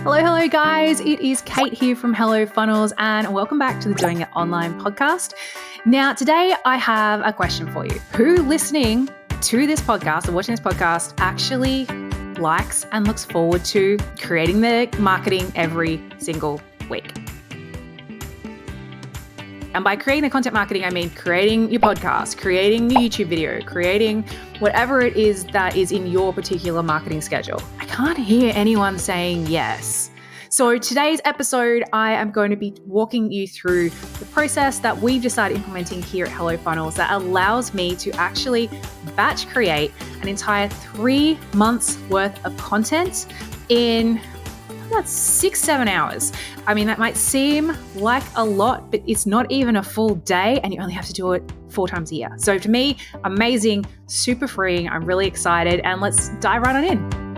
Hello, guys. It is Kate here from Hello Funnels, and welcome back to the Doing It Online podcast. Now, today I have a question for you. Who listening to this podcast or watching this podcast actually likes and looks forward to creating their marketing every single week? And by creating the content marketing, I mean creating your podcast, creating your YouTube video, creating whatever it is that is in your particular marketing schedule. I can't hear anyone saying yes. So today's episode, I am going to be walking you through the process that we've decided implementing here at Hello Funnels that allows me to actually batch create an entire 3 months worth of content in about 6-7 hours. I mean, that might seem like a lot, but it's not even a full day and you only have to do it 4 times a year. So to me, amazing, super freeing. I'm really excited, and let's dive right on in.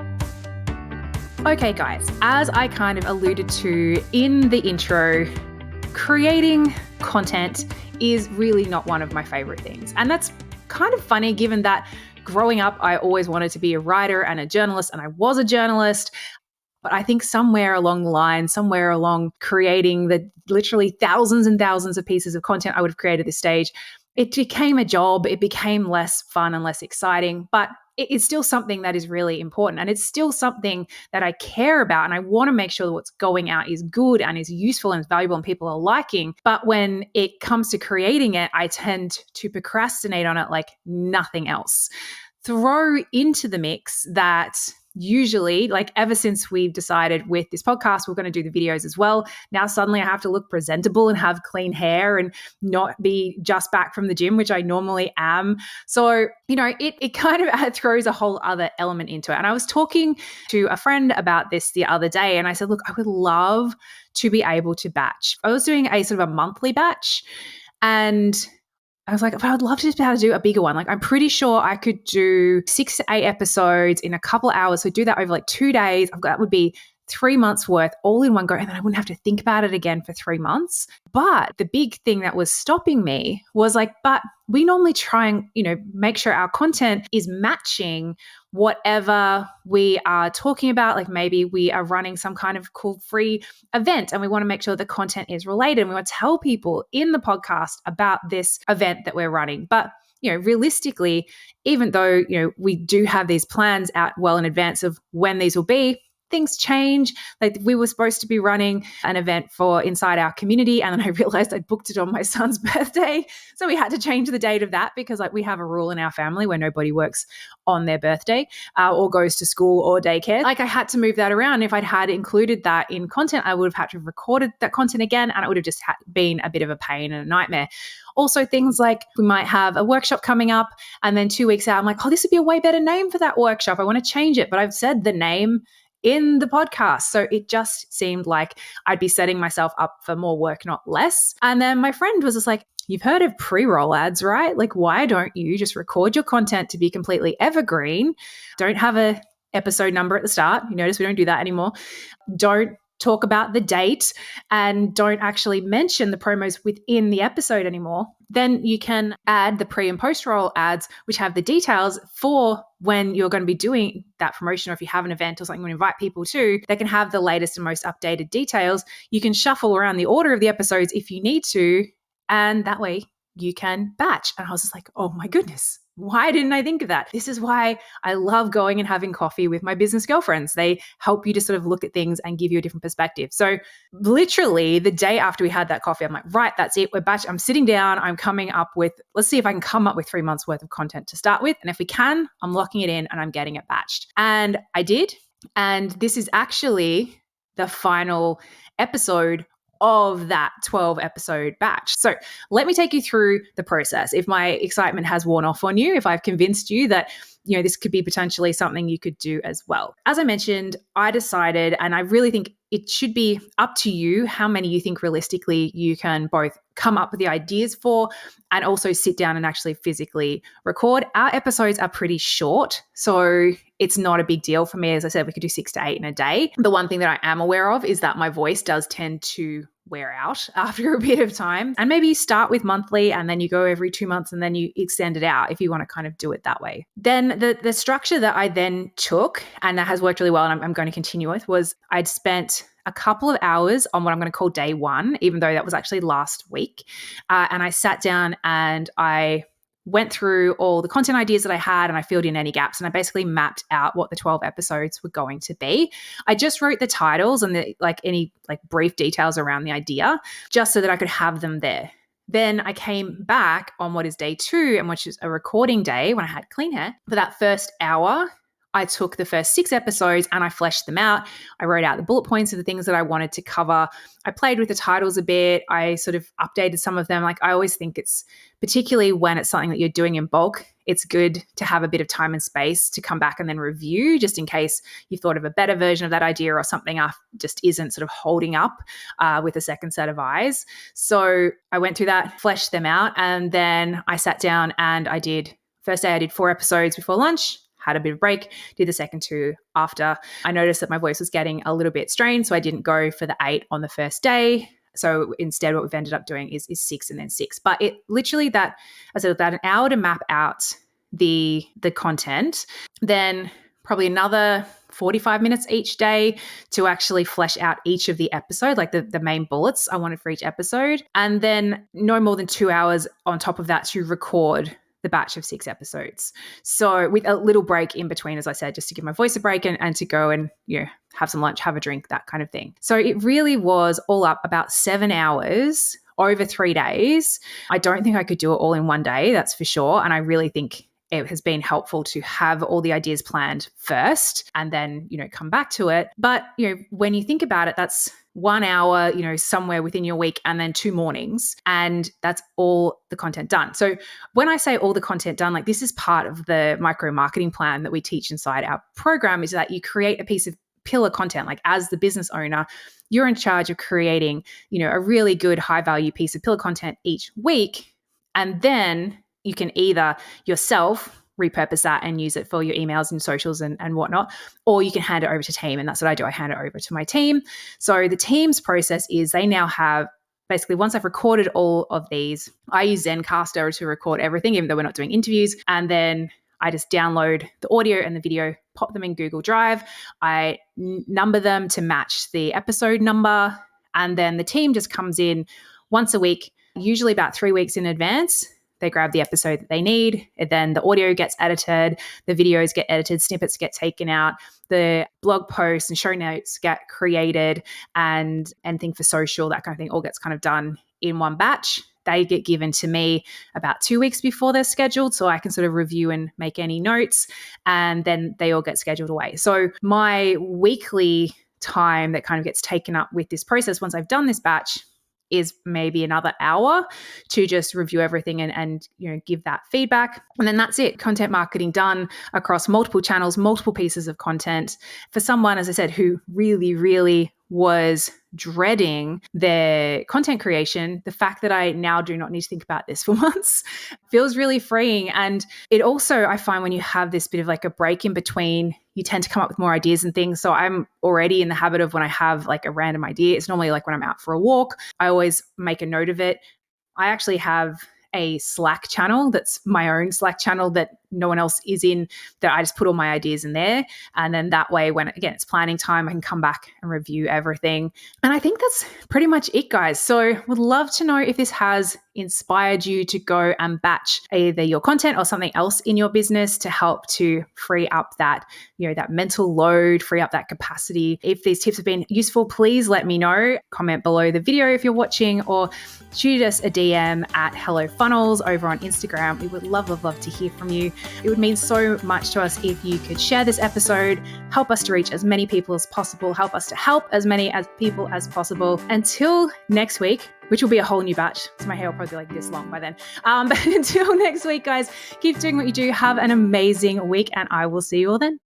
Okay, guys, as I kind of alluded to in the intro, creating content is really not one of my favorite things. And that's kind of funny given that growing up, I always wanted to be a writer and a journalist, and I was a journalist. But I think somewhere along the line, somewhere along creating the literally thousands and thousands of pieces of content I would have created at this stage, it became a job. It became less fun and less exciting, but it is still something that is really important. And it's still something that I care about. And I want to make sure that what's going out is good and is useful and is valuable and people are liking. But when it comes to creating it, I tend to procrastinate on it like nothing else. Throw into the mix that usually, like ever since we've decided with this podcast, we're going to do the videos as well. Now suddenly I have to look presentable and have clean hair and not be just back from the gym, which I normally am. So, it kind of throws a whole other element into it. And I was talking to a friend about this the other day, and I said, look, I would love to be able to batch. I was doing a sort of a monthly batch, and I was like, but I'd love to just be able to do a bigger one. Like, I'm pretty sure I could do 6 to 8 episodes in a couple of hours. So do that over like 2 days. That would be 3 months worth all in one go. And then I wouldn't have to think about it again for 3 months. But the big thing that was stopping me was like, but we normally try and, make sure our content is matching whatever we are talking about. Like maybe we are running some kind of cool free event and we want to make sure the content is related. And we want to tell people in the podcast about this event that we're running. But realistically, even though, we do have these plans out well in advance of when these will be, things change. Like we were supposed to be running an event for inside our community, and then I realized I'd booked it on my son's birthday. So we had to change the date of that because we have a rule in our family where nobody works on their birthday or goes to school or daycare. I had to move that around. If I'd had included that in content, I would have had to have recorded that content again, and it would have just been a bit of a pain and a nightmare. Also, things like we might have a workshop coming up, and then 2 weeks out, I'm like, oh, this would be a way better name for that workshop. I want to change it, but I've said the name in the podcast. So it just seemed like I'd be setting myself up for more work, not less. And then my friend was just like, you've heard of pre-roll ads, right? Like, why don't you just record your content to be completely evergreen? Don't have a episode number at the start. You notice we don't do that anymore. Don't talk about the date and don't actually mention the promos within the episode anymore. Then you can add the pre and post roll ads, which have the details for when you're going to be doing that promotion, or if you have an event or something you want to invite people to, they can have the latest and most updated details. You can shuffle around the order of the episodes if you need to, and that way you can batch. And I was just like, oh my goodness, why didn't I think of that? This is why I love going and having coffee with my business girlfriends. They help you to sort of look at things and give you a different perspective. So literally the day after we had that coffee, I'm like, right, that's it. We're batch. I'm sitting down. I'm coming up with, let's see if I can come up with 3 months worth of content to start with. And if we can, I'm locking it in and I'm getting it batched. And I did. And this is actually the final episode of that 12 episode batch. So let me take you through the process. If my excitement has worn off on you, if I've convinced you that, this could be potentially something you could do as well. As I mentioned, I decided, and I really think it should be up to you how many you think realistically you can both come up with the ideas for and also sit down and actually physically record. Our episodes are pretty short, so it's not a big deal for me. As I said, we could do 6 to 8 in a day. The one thing that I am aware of is that my voice does tend to wear out after a bit of time. And maybe you start with monthly and then you go every 2 months and then you extend it out if you want to kind of do it that way. Then the structure that I then took, and that has worked really well and I'm going to continue with, was I'd spent a couple of hours on what I'm going to call day one, even though that was actually last week. And I sat down and I went through all the content ideas that I had and I filled in any gaps, and I basically mapped out what the 12 episodes were going to be. I just wrote the titles and any brief details around the idea just so that I could have them there. Then I came back on what is day 2, and which is a recording day when I had clean hair. For that first hour, I took the first 6 episodes and I fleshed them out. I wrote out the bullet points of the things that I wanted to cover. I played with the titles a bit. I sort of updated some of them. I always think it's, particularly when it's something that you're doing in bulk, it's good to have a bit of time and space to come back and then review, just in case you thought of a better version of that idea or something just isn't sort of holding up with a second set of eyes. So I went through that, fleshed them out, and then I sat down and first day I did 4 episodes before lunch, had a bit of break, did the second 2 after. I noticed that my voice was getting a little bit strained, so I didn't go for the 8 on the first day. So instead, what we've ended up doing is 6 and then 6. But it literally about an hour to map out the content, then probably another 45 minutes each day to actually flesh out each of the episode, like the main bullets I wanted for each episode. And then no more than 2 hours on top of that to record the batch of 6 episodes. So with a little break in between, as I said, just to give my voice a break and to go and, have some lunch, have a drink, that kind of thing. So it really was all up about 7 hours over 3 days. I don't think I could do it all in one day, that's for sure. And I really think it has been helpful to have all the ideas planned first and then, come back to it. But, when you think about it, that's 1 hour, somewhere within your week, and then 2 mornings, and that's all the content done. So when I say all the content done, this is part of the micro marketing plan that we teach inside our program, is that you create a piece of pillar content. As the business owner, you're in charge of creating, a really good high value piece of pillar content each week. And then you can either yourself repurpose that and use it for your emails and socials and whatnot, or you can hand it over to team. And that's what I do. I hand it over to my team. So the team's process is they now have, basically, once I've recorded all of these, I use Zencaster to record everything, even though we're not doing interviews. And then I just download the audio and the video, pop them in Google Drive. I number them to match the episode number. And then the team just comes in once a week, usually about 3 weeks in advance. They grab the episode that they need, and then the audio gets edited, the videos get edited, snippets get taken out, the blog posts and show notes get created, and anything for social, that kind of thing, all gets kind of done in one batch. They get given to me about 2 weeks before they're scheduled, so I can sort of review and make any notes, and then they all get scheduled away. So my weekly time that kind of gets taken up with this process, once I've done this batch, is maybe another hour to just review everything and give that feedback. And then that's it. Content marketing done across multiple channels, multiple pieces of content. For someone, as I said, who really, really was dreading their content creation, the fact that I now do not need to think about this for once feels really freeing. And it also, I find, when you have this bit of a break in between, you tend to come up with more ideas and things. So I'm already in the habit of, when I have a random idea, it's normally when I'm out for a walk, I always make a note of it. I actually have a Slack channel that's my own Slack channel that no one else is in, that I just put all my ideas in there. And then that way, when, again, it's planning time, I can come back and review everything. And I think that's pretty much it, guys. So would love to know if this has inspired you to go and batch either your content or something else in your business to help to free up that, that mental load, free up that capacity. If these tips have been useful, please let me know. Comment below the video if you're watching, or shoot us a DM at Hello Funnels over on Instagram. We would love, love, love to hear from you. It would mean so much to us if you could share this episode, help us to reach as many people as possible, help us to help as many people as possible. Until next week, which will be a whole new batch, so my hair will probably be this long by then. But until next week, guys, keep doing what you do. Have an amazing week, and I will see you all then.